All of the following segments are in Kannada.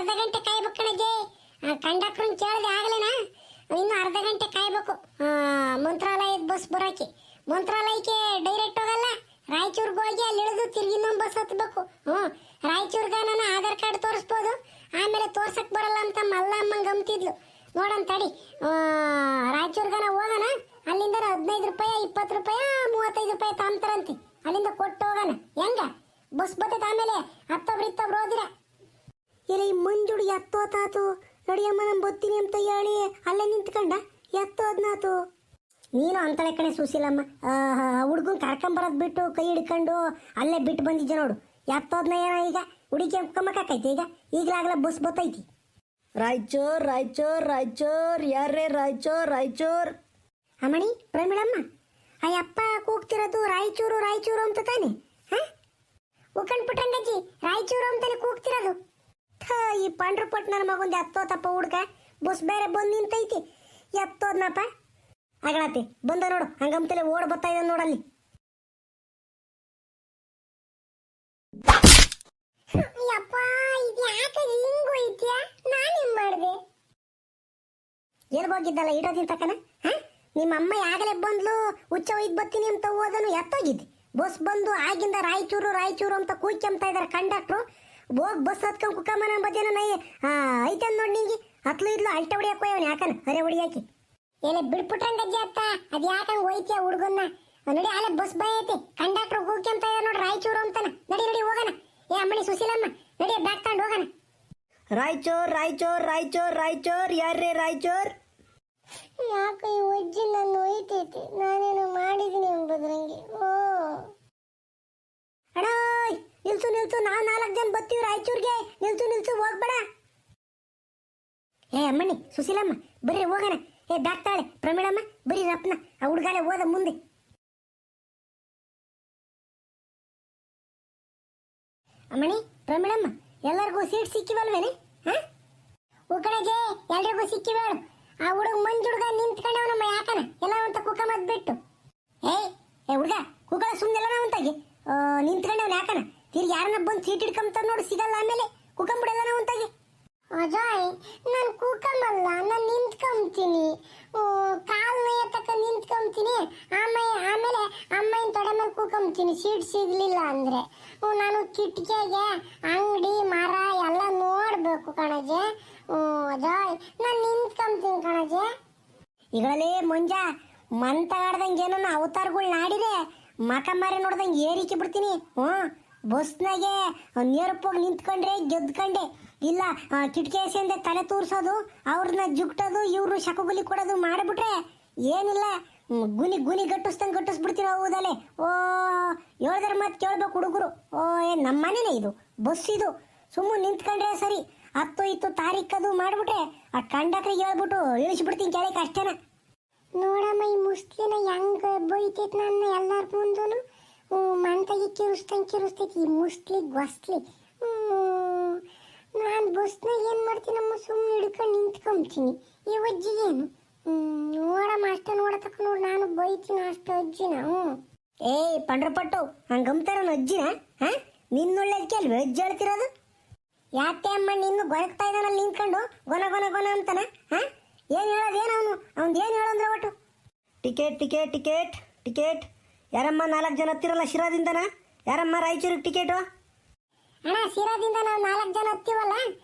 ಅರ್ಧ ಗಂಟೆ ಕಾಯ್ಬೇಕು ಕಣಜ್ಜಿ. ಕಂಡಕ್ಟ್ರನ್ ಕೇಳಿದೆ ಆಗ್ಲೇನಾ, ಇನ್ನು ಅರ್ಧ ಗಂಟೆ ಕಾಯ್ಬೇಕು ಮಂತ್ರಾಲಯದ ಬಸ್ ಬರೋಕೆ. ಮಂತ್ರಾಲಯಕ್ಕೆ ಡೈರೆಕ್ಟ್ ಹೋಗಲ್ಲ, ರಾಯಚೂರ್ಗೆ ಹೋಗಿ ಅಲ್ಲಿ ಇಳಿದು ತಿರ್ಗಿ ಇನ್ನೊಂದು ಬಸ್ ಹತ್ಬೇಕು. ರಾಯಚೂರ್ಗ ನಾನು ಆಧಾರ್ ಕಾರ್ಡ್ ತೋರಿಸ್ಬೋದು, ಆಮೇಲೆ ತೋರ್ಸಕ್ ಬರಲ್ಲ ಅಂತ ಮಲ್ಲಮ್ಮಂಗೆ ಅಂತಿದ್ಲು. ನೋಡೋಣ ತಡಿ, ರಾಯಚೂರ್ಗನ ಹೋಗೋಣ. ಅಲ್ಲಿಂದ 15 ರೂಪಾಯಿ 20 ರೂಪಾಯಿ 35 ರೂಪಾಯಿ ತಾಂತಾರಂತೆ, ಅಲ್ಲಿಂದ ಕೊಟ್ಟು ಹೋಗೋಣ. ಹೆಂಗ ಬಸ್ ಬರ್ತೈತೆ, ಆಮೇಲೆ ಹತ್ತೊಬ್ರು ಹೋದಿರ. ಇಲ್ಲ ಈ ಮಂಜುಡು ಎತ್ತೋತಾತು, ನಡಿಯಮ್ಮ ನಾನು ಬರ್ತೀನಿ ಅಂತ ಹೇಳಿ ಅಲ್ಲೇ ನಿಂತ್ಕೊಂಡ ಎತ್ತೋದ್ನಾತು. ನೀನು ಅಂತಳೆ ಕಣೆ ಸುಶೀಲಮ್ಮ, ಹುಡುಗನ್ ಕರ್ಕೊಂಬರೋದು ಬಿಟ್ಟು ಕೈ ಹಿಡ್ಕೊಂಡು ಅಲ್ಲೇ ಬಿಟ್ಟು ಬಂದಿದ್ದೆ ನೋಡು. ಎತ್ತೋದ್ನ ಏನೋ ಈಗ ಹುಡುಗಿ ಕಮ್ಮಕಾಕೈತಿ, ಈಗಲಾಗಲ ಬಸ್ ಬತ್ತೈತಿ. ರಾಯಚೂರ್ ರಾಯಚೂರ್ ರಾಯಚೂರ್ ಯಾರೇ ರಾಯಚೂರ್. ಅಮ್ಮಣಿ ಪ್ರಮಿಳಮ್ಮ, ಅಯ್ಯಪ್ಪ ಕೂಗ್ತಿರೋದು ರಾಯಚೂರು ರಾಯಚೂರು ಅಂತ ತಾನೆ? ಉಕ್ಕಂಡ್ ಪುಟ್ಟಂಗಜ್ಜಿ ರಾಯಚೂರು ಅಂತಾನೆ ಕೂಗ್ತಿರೋದು. ಈ ಪಂಡ್ರಪಟ್ ನನ್ನ ಮಗೊಂದು ಎತ್ತೋತಪ್ಪ ಹುಡ್ಗ, ಬಸ್ ಬೇರೆ ಬಂದು ನಿಂತೈತಿ. ಎತ್ತೋದ್ನಪ್ಪ ಅಗಳತಿ ಬಂದ ನೋಡು, ಹಂಗಂತಲೇ ಓಡ್ ಬರ್ತಾ ಇದ್ದ ನೋಡಲ್ಲಿ. ಅಯ್ಯಪ್ಪ ಇದು ಯಾಕೆ ಹಿಂಗ್ ಹೋಯ್ತ್ಯಾ? ನಾನೇನ್ ಮಾಡಿದೆ? ಎಲ್ಲಿ ಹೋಗಿದ್ದಲ್ಲ ಇಡೋದಿನ ತಕನ? ನಿಮ್ಮ ಅಮ್ಮ ಯಾಗಲೇ ಬಂದ್ಲು, ಹುಚ್ಚ ಒಯ್ದು ಬರ್ತೀನಿ ಅಂತ ಹೋದನು, ಎತ್ತೋಗಿದ್ದೆ. ಬಸ್ ಬಂದು ಆಗಿಂದ ರಾಯಚೂರು ರಾಯಚೂರು ಅಂತ ಕೂಯ್ಕೊಂತ ಇದಾರೆ ಕಂಡಕ್ಟ್ರು. ಹೋಗಿ ಬಸ್ ಹತ್ಕೊಂಡ್ ಕುಕ್ಕಮ್ಮನ ಬದೇನ ನೈ ಐತೆ ನೋಡಿ ನಿಂಗೆ ಹತ್ಲು ಇದ್ಲು ಅಲ್ಟ ಹೊಡಿಯಾಕ ಅವನು ಯಾಕನ ಅರೆ ಹೊಡಿಯಾಕಿ. ಎಲ್ಲ ಬಿಡ್ಬಿಟ್ರಂಗಜ್ಜಿ ಅತ್ತ, ಅದು ಯಾಕಂಗೆ ಹೋಯ್ತಿಯ ಹುಡುಗನ್ನ? ನೋಡಿ ಅಲ್ಲೇ ಬಸ್ ಬೈ ಐತಿ, ಕಂಡಕ್ಟ್ರು ಕೂಗ್ಕೊಂತ ಇದಾರೆ ನೋಡಿ ರಾಯಚೂರು ಅಂತಾನ. ನಡಿ ಹೋಗೋಣ. ಏ ಅಮ್ಮಣಿ ಸುಶೀಲಮ್ಮ ನಡಿ, ಬ್ಯಾಗ್ ತಗೊಂಡು ಹೋಗೋಣ. ರಾಯಚೂರ್ ರಾಯಚೂರ್ ರಾಯಚೂರ್ ರಾಯಚೂರ್ ಯಾರೇ ರಾಯಚೂರ್. ಯಾಕೆ ಈ ಒಜ್ಜಿ ನನ್ನ ಒಯ್ತೈತಿ, ನಾನೇನು ಮಾಡಿದೀನಿ ಎಂಬುದ್ರಂಗೆ. ಅಣ್ಣ ನಿಲ್ಸು, ನಾವು 4 ಜನ ಬರ್ತೀವಿ ರಾಯಚೂರ್ಗೆ. ನಿಲ್ಸು ಹೋಗ್ಬೇಡ. ಏ ಅಮ್ಮಣ್ಣಿ ಸುಶೀಲಮ್ಮ ಬರ್ರಿ ಹೋಗೋಣ. ಏ ಬ್ಯಾಗ್ ತಾಳೆ ಪ್ರಮೀಳಮ್ಮ ಬರೀ ರಪ್ನ, ಆ ಹುಡುಗಾಲೆ ಹೋದ ಮುಂದೆ. ಅಮ್ಮಣಿ ಪ್ರಮೀಳಮ್ಮ ಎಲ್ಲರಿಗೂ ಸೀಟ್ ಸಿಕ್ಕಿವಲ್ವೇನೆ? ಉಕ್ಕಣಗೆ ಎಲ್ರಿಗೂ ಸಿಕ್ಕಿವೇಳು. ಆ ಹುಡುಗ ಮಂಜುಡ್ಗ ನಿಂತ್ಕೊಂಡವನಮ್ಮ ಯಾಕನ ಎಲ್ಲ ಅಂತ ಕುಕ್ಕಮದ್ ಬಿಟ್ಟು. ಏ ಹುಡುಗ ಕುಕ್ಕಳ ಸುಮ್ಮನೆಲ್ಲ ನಾವಂತಾಗಿ ನಿಂತ್ಕೊಂಡವನ ಯಾಕನ? ತಿರ್ಗಿ ಯಾರನ್ನ ಬಂದು ಸೀಟ್ ಹಿಡ್ಕೊಂತ ನೋಡು, ಸಿಗಲ್ಲ ಆಮೇಲೆ ಕುಕ್ಕಂಬಿಡಲ್ಲ ನಾವಂತಾಗಿ. ಅಜಾಯ್ ನಾನು ಕೂಕಂಬಲ್ಲ, ನಾನು ನಿಂತ್ಕೊಂತೀನಿ, ಕಾಲ್ ತಕ್ಕ ನಿಂತ್ಕೊಂತೀನಿ, ಆಮೇಲೆ ಅಮ್ಮನ ತೊಡೆ ಮೇಲೆ ಕೂಕಂತೀನಿ ಸೀಟ್ ಸಿಗ್ಲಿಲ್ಲ ಅಂದ್ರೆ. ನಾನು ಕಿಟಕಿಗೆ ಅಂಗಡಿ ಮರ ಎಲ್ಲ ನೋಡ್ಬೇಕು ಕಣಜೆ. ಅಜಾಯ್ ನಾನು ನಿಂತ್ಕೊಂತೀನಿ ಕಣಜೆ. ಈಗಳೇ ಮುಂಜ ಮಂತಾಡ್ದಂಗೆ ಏನೋ ಅವತಾರಗಳು ನಾಡಿದೆ, ಮಕ ಮಾರಿ ನೋಡ್ದಂಗೆ ಏರಿಕೆ ಬಿಡ್ತೀನಿ. ಬಸ್ನಾಗೆ ನೇರಪ್ಪೋಗಿ ನಿಂತ್ಕೊಂಡ್ರೆ ಗೆದ್ಕೊಂಡೆ, ಇಲ್ಲ ಕಿಟಕಿ ಎಸೆಂದೆ ತಲೆ ತೂರ್ಸೋದು, ಅವ್ರನ್ನ ಜುಗ್ಟೋದು, ಇವ್ರು ಶಕಗುಲಿ ಕೊಡೋದು ಮಾಡಿಬಿಟ್ರೆ ಏನಿಲ್ಲ, ಗುನಿ ಗಟ್ಟಿಸ್ಬಿಡ್ತೀವಿ. ಹೌದಲ್ಲೇ ಹೇಳ್ದಾರ ಮಾತು ಕೇಳ್ಬೇಕು ಹುಡುಗರು. ನಮ್ಮ ಮನೇನೆ ಇದು, ಬಸ್ ಇದು, ಸುಮ್ಮನೆ ನಿಂತ್ಕೊಂಡ್ರೆ ಸರಿ. 10 ತಾರೀಕದು ಮಾಡಿಬಿಟ್ರೆ ಆ ಕಂಡಕ್ಟ್ರಿಗೆ ಹೇಳ್ಬಿಟ್ಟು ಇಳಿಸ್ಬಿಡ್ತೀನಿ ಕೆಳಗೆ ಅಷ್ಟೇನ. ನೋಡಮ್ಮ ಈ ಮುಸ್ಲಿನ ಹೆಂಗ ಬೈತೈತಿ ನನ್ನ ಎಲ್ಲರ ಮುಂದೂ. ಮಂತಾಗಿ ಕಿರಿಸ್ತೈತಿ ಈ ಮುಸ್ಲಿ ಗೊಸ್ಲಿ. ನಾನು ಬಸ್ನಾಗ ಏನು ಮಾಡ್ತೀನಮ್ಮ, ಸುಮ್ಮನೆ ಹಿಡ್ಕೊಂಡು ನಿಂತ್ಕೊಂತೀನಿ. ಈ ಅಜ್ಜಿಗೇನು ನೋಡಮ್ಮ ಅಷ್ಟೇ ನೋಡತಕ್ಕ ನೋಡಿ, ನಾನು ಬೈತೀನಿ ಅಷ್ಟು ಅಜ್ಜಿನ. ಪಂಡ್ರಪಟ್ಟು ಹಂಗಂತಾರ ಅಜ್ಜಿನ? ನಿನ್ನೊಳ್ಳೆದಕ್ಕೆ ಅಲ್ವೇ ಅಜ್ಜಿ ಹೇಳ್ತಿರೋದು? ಯಾಕೆ ಅಮ್ಮ ನಿನ್ನು ಗೊರಗ್ತಾ ಇದ್ದಾನಲ್ಲಿ ನಿಂತ್ಕೊಂಡು ಗೊನ ಅಂತಾನ? ಏನು ಹೇಳೋದೇನು ಅವ್ನು ಏನು ಹೇಳಂದ್ರೆ ಒಟ್ಟು ಟಿಕೆಟ್ ಯಾರಮ್ಮ 4 ಜನ ಹತ್ತಿರಲ್ಲ ಶಿರಾದಿಂದನ? ಯಾರಮ್ಮ ರಾಯಚೂರಿಗೆ ಟಿಕೆಟು? ಅಣ್ಣ ಶಿರಾದಿಂದ ನಾವು 4 ಜನ ಹತ್ತೀವಲ್ಲ,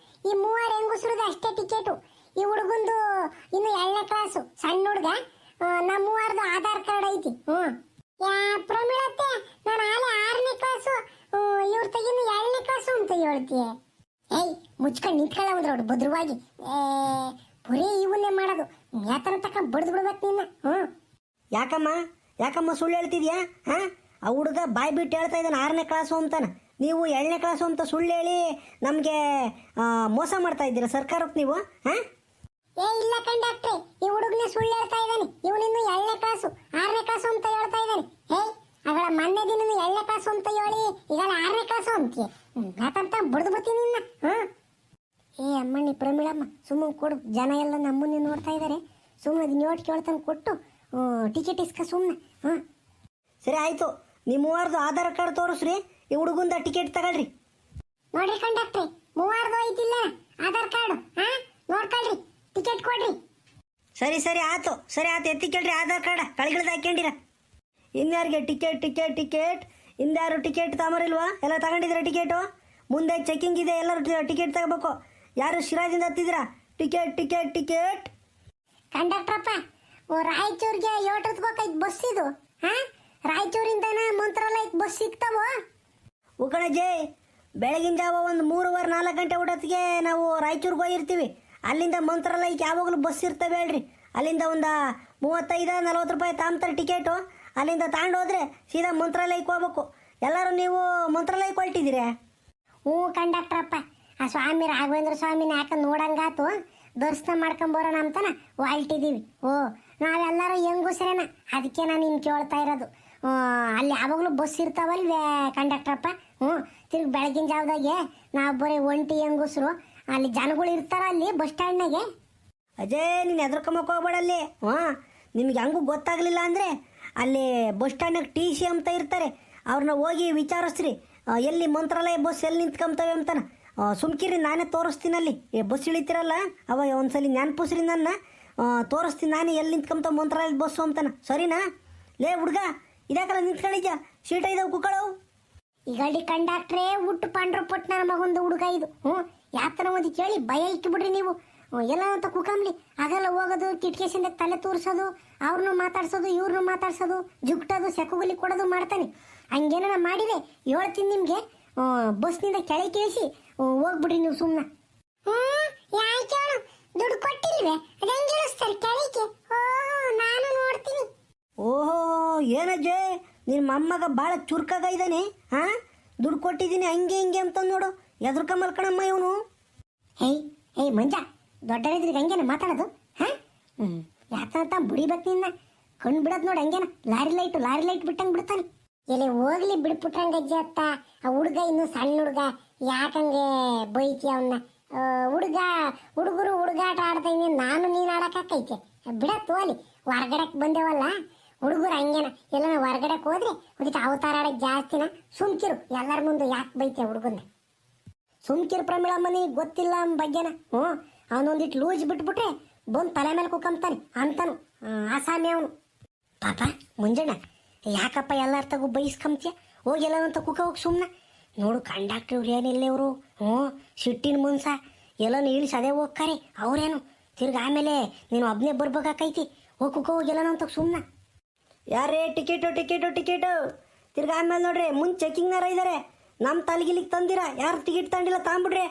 ಈ 3 ಹೆಂಗಸರದ ಅಷ್ಟೇ ಟಿಕೆಟು. ಈ ಹುಡುಗಂದು ಇನ್ನು 2ನೇ ಕ್ಲಾಸು ಸಣ್ಣ ಹುಡುಗ, ನಮ್ಮ 3 ಆಧಾರ್ ಕಾರ್ಡ್ ಐತಿ. ಪ್ರಮೀಳತ್ತೆ ನಾನು ಆಲೆ 6ನೇ ಕ್ಲಾಸು, ಇವ್ರ ತೆಗಿನ್ನು 2ನೇ ಕ್ಲಾಸು ಅಂತ ಹೇಳ್ತೀಯ. ಮುಚ್ಕೊಂಡು ನಿಂತ್ಕೊಳ್ಳ ಒಂದು ನೋಡು ಭದ್ರವಾಗಿ. ಬರೀ ಇವನ್ನೇ ಮಾಡೋದು, ಯಾತನ ತಕ್ಕ ಬಡ್ದು ಬಿಡ್ಬೇಕು ನಿನ್ನ. ಯಾಕಮ್ಮ ಸುಳ್ಳು ಹೇಳ್ತಿದ್ಯಾ? ಆ ಹುಡುಗ ಬಾಯ್ ಬಿಟ್ಟು ಹೇಳ್ತಾ ಇದ್ದಾನೆ 6ನೇ ಕ್ಲಾಸು ಅಂತಾನೆ, ನೀವು 2ನೇ ಕ್ಲಾಸು ಅಂತ ಸುಳ್ಳು ಹೇಳಿ ನಮಗೆ ಮೋಸ ಮಾಡ್ತಾ ಇದ್ದೀರಾ ಸರ್ಕಾರಕ್ಕೆ ನೀವು. ಇಲ್ಲ ಕಂಡಕ್ಟ್ರೆ, ಈ ಹುಡುಗನೇ ಸುಳ್ಳು ಹೇಳ್ತಾ ಇದ್ದಾನೆ. ಇವನಿನ್ನು 2ನೇ ಕ್ಲಾಸು 6ನೇ ಕ್ಲಾಸು ಅಂತ ಹೇಳ್ತಾ ಇದ್ದಾನೆ. ಅವಳ ಮೊನ್ನೆ ದಿನ 2ನೇ ಕ್ಲಾಸು ಅಂತ ಹೇಳಿ ಈಗ 6ನೇ ಕ್ಲಾಸು ಅಂತೀಯ. ಯಾಕಂತ ಬಡ್ದು ಬರ್ತೀನಿ ನಿನ್ನ. ಅಮ್ಮಣ್ಣಿ ಪ್ರಮೀಳಮ್ಮ ಸುಮ್ಮನೆ ಕೊಡು, ಜನ ಎಲ್ಲ ನಮ್ಮನ್ನೇ ನೋಡ್ತಾ ಇದ್ದಾರೆ. ಸುಮ್ಮನೆ ನೋಟ್ ಕೇಳ್ತಾನೆ ಕೊಟ್ಟು ಟಿಕೆಟ್ ಇಸ್ಕ ಸುಮ್ಮನೆ. ಸರಿ ಆಯ್ತು, ನಿಮ್ಮ 3 ಆಧಾರ್ ಕಾರ್ಡ್ ತೋರಿಸ್ರಿ, ಈ ಹುಡುಗಂದ ಟಿಕೆಟ್ ತಗೊಳ್ರಿ. ನೋಡ್ರಿ ಕಂಡಕ್ಟ್ರಿ, 3 ಐತಿಲ್ಲ ಆಧಾರ್ ಸರಿ ಸರಿ ಆಯ್ತು ಎತ್ತಿ ಕೇಳ್ರಿ ಆಧಾರ್ ಕಾರ್ಡ ಕಳಿಗಿಳ್ದು ಹಾಕ್ಯಂಡಿರ. ಇನ್ಯಾರಿಗೆ ಟಿಕೆಟ್ ಇನ್ಯಾರು ಟಿಕೆಟ್ ತಗೊಂಬರಿಲ್ವಾ? ಎಲ್ಲ ತಗೊಂಡಿದ್ದೀರಾ ಟಿಕೆಟು? ಮುಂದೆ ಚೆಕಿಂಗ್ ಇದೆ, ಎಲ್ಲರೂ ಟಿಕೆಟ್ ತಗೋಬೇಕು. ಯಾರು ಶಿರಾದಿಂದ ಹತ್ತಿದ್ದೀರಾ? ಟಿಕೆಟ್. ಕಂಡಕ್ಟ್ರಪ್ಪ, ರಾಯಚೂರಿಗೆ ಯೋಟರ್ಗೆ ಹೋಗೈತೆ ಬಸ್ ಇದು. ರಾಯಚೂರಿಂದನ ಮಂತ್ರಾಲಯಕ್ಕೆ ಬಸ್ ಸಿಗ್ತಾವೋ? ಉಕಣಜ್ಜಿ, ಬೆಳಗಿನ ಜಾವ ಒಂದು 3:15 4 ಗಂಟೆ ಊಟತ್ತಿಗೆ ನಾವು ರಾಯಚೂರಿಗೆ ಹೋಗಿರ್ತೀವಿ. ಅಲ್ಲಿಂದ ಮಂತ್ರಾಲಯಕ್ಕೆ ಯಾವಾಗಲೂ ಬಸ್ ಇರ್ತವೆ ಹೇಳ್ರಿ. ಅಲ್ಲಿಂದ ಒಂದು 35-40 ರೂಪಾಯಿ ತಾಂಬ್ತಾರೆ ಟಿಕೆಟು. ಅಲ್ಲಿಂದ ತಗೊಂಡು ಹೋದ್ರೆ ಸೀದಾ ಮಂತ್ರಾಲಯಕ್ಕೆ ಹೋಗ್ಬೇಕು. ಎಲ್ಲರೂ ನೀವು ಮಂತ್ರಾಲಯಕ್ಕೆ ಹೊರಟಿದ್ದೀರಾ? ಹ್ಞೂ ಕಂಡಕ್ಟ್ರಪ್ಪ, ಆ ಸ್ವಾಮಿ ರಾಘವೇಂದ್ರ ಸ್ವಾಮಿನ ಯಾಕೆ ನೋಡಂಗಾತು, ದರ್ಶನ ಮಾಡ್ಕೊಂಬರೋಣ ಅಂತಾನ ಹೊರಟಿದ್ದೀವಿ. ನಾವೆಲ್ಲರೂ ಹೆಂಗುಸ್ರೇನ, ಅದಕ್ಕೆ ನಾನು ನಿಮ್ಗೆ ಕೇಳ್ತಾ ಇರೋದು. ಅಲ್ಲಿ ಯಾವಾಗಲೂ ಬಸ್ ಇರ್ತಾವಲ್ವೇ ಕಂಡಕ್ಟ್ರಪ್ಪ? ತಿರ್ಗಿ ಬೆಳಗಿನ ಜಾವದಾಗೆ ನಾವು ಬರೀ ಒಂಟಿ ಹೆಂಗುಸ್ರು, ಅಲ್ಲಿ ಜನಗಳು ಇರ್ತಾರ ಅಲ್ಲಿ ಬಸ್ ಸ್ಟ್ಯಾಂಡ್ನಾಗೆ. ಅಜಯ್, ನೀನು ಹೆದರ್ಕೊಂಬಕ್ಕೆ ಹೋಗ್ಬೇಡಲ್ಲಿ. ನಿಮ್ಗೆ ಹೆಂಗೂ ಗೊತ್ತಾಗಲಿಲ್ಲ ಅಂದರೆ ಅಲ್ಲಿ ಬಸ್ ಸ್ಟ್ಯಾಂಡ್ನಾಗ TC ಅಂತ ಇರ್ತಾರೆ, ಅವ್ರನ್ನ ಹೋಗಿ ವಿಚಾರಿಸ್ರಿ ಎಲ್ಲಿ ಮಂತ್ರಾಲಯ ಬಸ್ ಎಲ್ಲಿ ನಿಂತ್ಕೊಂತವೆ ಅಂತಾನ. ಸುಮ್ಕಿರಿ, ನಾನೇ ತೋರಿಸ್ತೀನಿ. ಅಲ್ಲಿ ಬಸ್ ಇಳಿತಿರಲ್ಲ ಅವ ಒಂದ್ಸಲಿ ನೆನ್ಪುಸ್ರಿ, ನನ್ನ ತೋರಿಸ್ತೀನಿ ನಾನೇ ಎಲ್ಲಿ ನಿಂತ್ಕೊಂತ ಮಂತ್ರಾಲಯದ ಬಸ್ಸು ಅಂತಾನ. ಸರಿನಾ? ಲೇ ಹುಡ್ಗ, ಇದಾಕಲ್ಲ ನಿಂತ್ಕೊಂಡಿದ್ಯಾ? ಸೀಟ ಇದಾವೆ ಕುಕ್ಕಳವು. ಈಗ ಹಳ್ಳಿ ಕಂಡಕ್ಟ್ರೇ ಹುಟ್ಟು ಪಾಂಡ್ರ ಪಟ್ನ ಮಗೊಂದು ಹುಡುಗ ಇದು. ಯಾತನ ಒಂದು ಕೇಳಿ ಭಯ ಇಟ್ಬಿಡ್ರಿ ನೀವು. ಎಲ್ಲ ಅಂತ ಕುಕಂಬ್ಲಿ ಆಗಲ್ಲ ಹೋಗೋದು, ಕಿಟಕಿಸಿಂದ ತಲೆ ತೋರಿಸೋದು, ಅವ್ರನ್ನೂ ಮಾತಾಡ್ಸೋದು, ಇವ್ರನ್ನೂ ಮಾತಾಡ್ಸೋದು, ಜುಗ್ಟೋದು, ಸೆಕುಗುಲಿ ಕೊಡೋದು ಮಾಡ್ತಾನೆ. ಹಂಗೇನ ಮಾಡಿದೆ ಹೇಳ್ತೀನಿ ನಿಮಗೆ. ಬಸ್ನಿಂದ ಕೆಳಗೆ ಕೇಳಿಸಿ ಹೋಗ್ಬಿಡ್ರಿ ನೀವು ಸುಮ್ಮನೆ. ಯಾಕೆ ದುಡ್ಡು ಕೊಟ್ಟಿಲ್ವೇ? ಅದು ಹೆಂಗೆ ಇಳಿಸ್ತಾರೆ ಕೆಳಗೆ? ನಾನು ನೋಡ್ತೀನಿ. ಓಹೋ, ಏನಜ್ಜೆ ನಿನ್ನ ಮೊಮ್ಮಗ ಭಾಳ ಚುರ್ಕಾಗ ಇದ್ದಾನೆ. ದುಡ್ಡು ಕೊಟ್ಟಿದ್ದೀನಿ ಹಂಗೆ ಹಿಂಗೆ ಅಂತ ನೋಡು, ಎದುರ್ಕ ಮಲ್ಕಣಮ್ಮ ಇವನು. ಹೇಯ್ ಮಂಜ, ದೊಡ್ಡರಿದ್ರಿಗೆ ಹಂಗೇನ ಮಾತಾಡೋದು? ಯಾಕಂತ ಬುಡಿಬೇಕು ನಿನ್ನ. ಕಣ್ಣು ಬಿಡೋದು ನೋಡಿ ಹಂಗೇನ, ಲಾರಿ ಲೈಟ್ ಬಿಟ್ಟಂಗೆ ಬಿಡ್ತಾನೆ. ಎಲ್ಲಿ ಹೋಗ್ಲಿ ಬಿಡ್ಬಿಟ್ರಂಗಜ್ಜಿ ಅತ್ತ. ಆ ಹುಡುಗ ಇನ್ನು ಸಣ್ಣ ಹುಡುಗ, ಯಾಕಂಗೆ ಬೈತಿ ಅವನ್ನ? ಹುಡುಗರು ಹುಡುಗಾಟ ಆಡ್ತಾ ಇದ್ದೀನಿ, ನಾನು ನೀನು ಆಡೋಕ್ಕಾಕೈತೆ? ಬಿಡತ್ತು ಅಲ್ಲಿ ಹೊರ್ಗಡೆಗೆ ಬಂದೇವಲ್ಲ ಹುಡುಗರು ಹಂಗೇನ. ಎಲ್ಲ ಹೊರ್ಗಡೆಗೆ ಹೋದ್ರೆ ಅದಕ್ಕೆ ಅವತಾರ ಆಡೋಕ್ಕೆ ಜಾಸ್ತಿನ. ಸುಮ್ಕಿರು, ಎಲ್ಲರ ಮುಂದೆ ಯಾಕೆ ಬೈತೆ ಹುಡುಗನ್ನ? ಸುಮ್ಕಿರು ಪ್ರಮಿಳಮ್ಮನಿ, ಗೊತ್ತಿಲ್ಲ ಅವನ ಬಗ್ಗೆನ. ಅವನೊಂದಿಟ್ಟು ಲೂಜ್ ಬಿಟ್ಬಿಟ್ರೆ ಬಂದು ತಲೆ ಮೇಲೆ ಕುಕ್ಕಂತಾನೆ ಅಂತಾನು ಆಸಾಮಿ ಅವನು. ಪಾಪ ಮುಂಜಾನೆ ಯಾಕಪ್ಪ ಎಲ್ಲರ ತಗೋ ಬೈಸ್ಕೊಂತೀಯ? ಹೋಗಿ ಎಲ್ಲನಂತ ಕುಕ್ಕ ಹೋಗಿ ಸುಮ್ಮನೆ ನೋಡು. ಕಂಡಕ್ಟರ್ ಇವ್ರು ಏನಿಲ್ಲ ಇವರು, ಸಿಟ್ಟಿನ ಮುನ್ಸ ಎಲ್ಲನೂ ಇಳಿಸಿ ಅದೇ ಹೋಗ್ತಾರೆ ಅವ್ರೇನು. ತಿರ್ಗಿ ಆಮೇಲೆ ನೀನು ಒಬ್ಬನೇ ಬರ್ಬೇಕಾಕೈತಿ. ಹೋಗಿ ಕುಕ್ಕ ಹೋಗಿ ಎಲ್ಲನಂತ ಸುಮ್ಮನೆ. ಯಾರೇ ಟಿಕೆಟು ತಿರ್ಗಿ ಆಮೇಲೆ ನೋಡ್ರಿ ಮುಂದೆ ಚೆಕಿಂಗ್ನಾರ ಇದ್ದಾರೆ. ನಮ್ಮ ತಲೆಗಿಲಿಗೆ ತಂದಿರ ಯಾರು ಟಿಕೆಟ್ ತಗೊಂಡಿಲ್ಲ ತಗೊಂಬಿಡ್ರಿ.